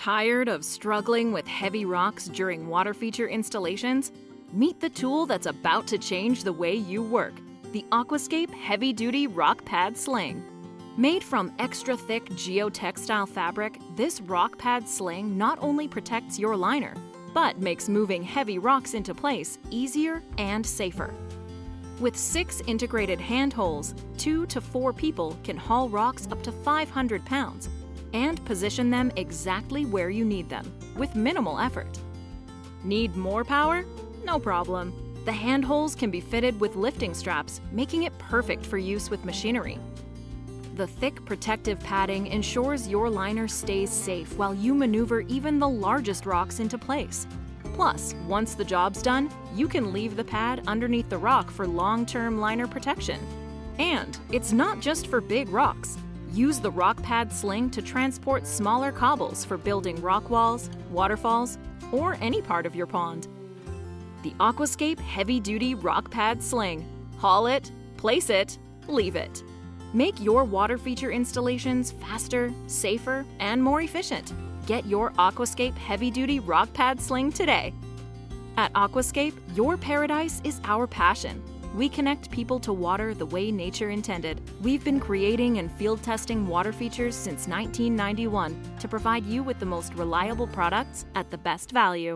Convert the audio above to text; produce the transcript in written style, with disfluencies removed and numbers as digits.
Tired of struggling with heavy rocks during water feature installations? Meet the tool that's about to change the way you work, the Aquascape Heavy Duty Rock Pad Sling. Made from extra-thick geotextile fabric, this rock pad sling not only protects your liner, but makes moving heavy rocks into place easier and safer. With 6 integrated handholds, 2 to 4 people can haul rocks up to 500 pounds and position them exactly where you need them, with minimal effort. Need more power? No problem. The handholds can be fitted with lifting straps, making it perfect for use with machinery. The thick protective padding ensures your liner stays safe while you maneuver even the largest rocks into place. Plus, once the job's done, you can leave the pad underneath the rock for long-term liner protection. And it's not just for big rocks. Use the rock pad sling to transport smaller cobbles for building rock walls, waterfalls, or any part of your pond. The Aquascape Heavy Duty Rock Pad Sling. Haul it, place it, leave it. Make your water feature installations faster, safer, and more efficient. Get your Aquascape Heavy Duty Rock Pad Sling today. At Aquascape, your paradise is our passion. We connect people to water the way nature intended. We've been creating and field testing water features since 1991 to provide you with the most reliable products at the best value.